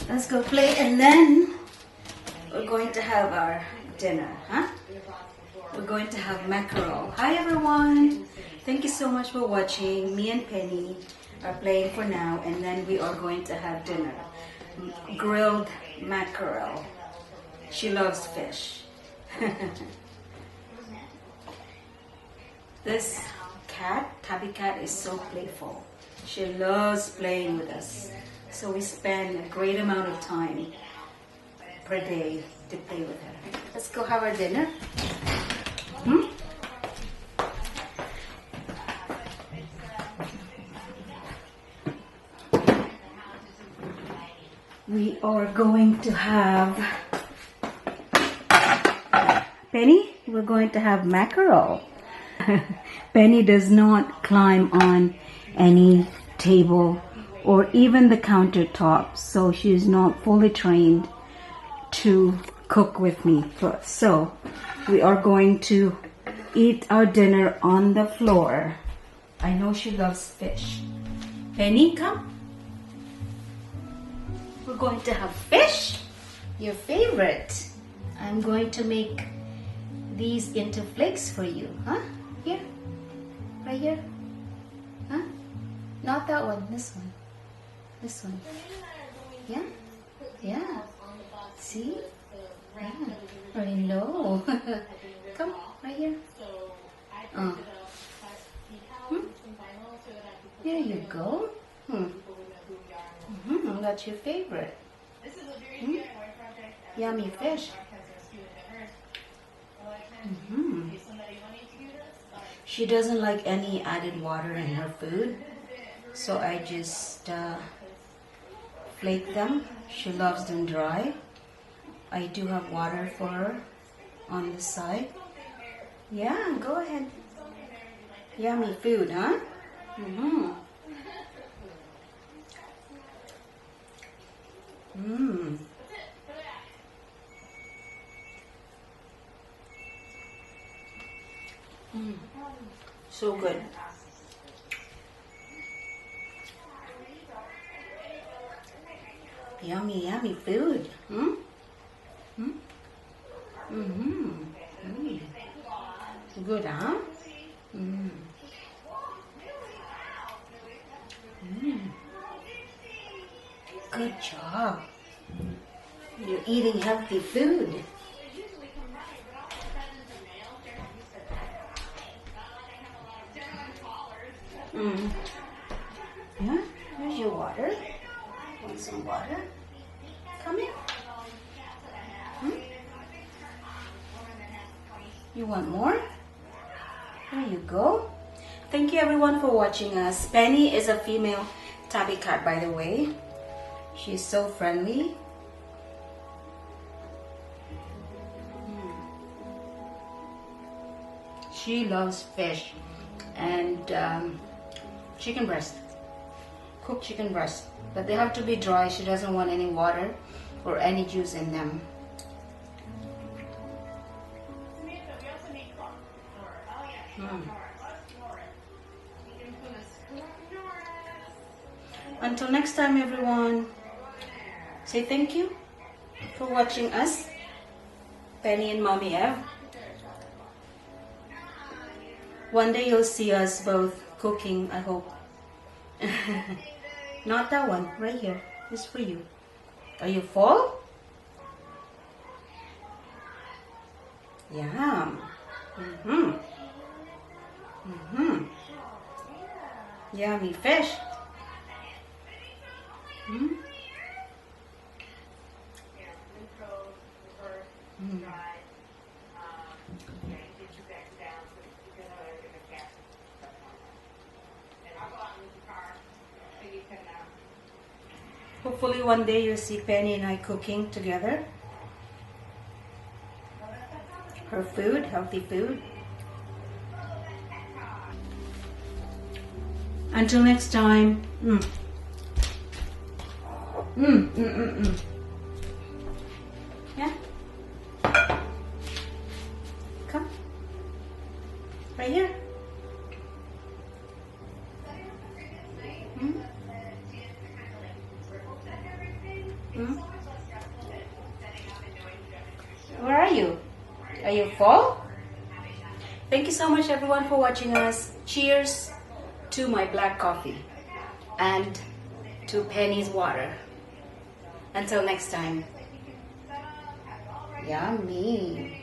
Let's go play, and then we're going to have our dinner, huh? We're going to have mackerel. Hi everyone! Thank you so much for watching. Me and Penny are playing for now, and then we are going to have dinner. Grilled mackerel. She loves fish. This cat, Tabby Cat, is so playful. She loves playing with us. So we spend a great amount of time per day to play with her. Let's go have our dinner. We are going to have Penny. We're going to have mackerel. Penny does not climb on any table or even the countertop, so she's not fully trained to cook with me. So we are going to eat our dinner on the floor. I know she loves fish. Penny, come. We're going to have fish, your favorite. I'm going to make these into flakes for you, huh? Here, right here, huh? Not that one, this one. This one. Yeah? Yeah. See? Yeah. I know. Come, right here. There you go. That's your favorite. Yummy fish. She doesn't like any added water in her food, so I just flake them. She loves them dry. I do have water for her on the side. Yeah, go ahead. Yummy food, huh? So good. Yummy, yummy food. Good, huh? Good job. You're eating healthy food. Yeah, here's your water. Want some water? Come here. You want more? There you go. Thank you everyone for watching us. Penny is a female tabby cat, by the way. She's so friendly. She loves fish and chicken breast, cooked chicken breast, but they have to be dry. She doesn't want any water or any juice in them. Until next time everyone, say thank you for watching us, Penny and Mommy Ev. One day you'll see us both cooking, I hope. Not that one, right here. It's for you. Are you full? Yum. Yummy fish. Hopefully one day you'll see Penny and I cooking together. Her food, healthy food. Until next time. Yeah? Come. Right here. Hmm? Where are you? Are you full? Thank you so much everyone for watching us. Cheers to my black coffee and to Penny's water. Until next time. Yummy.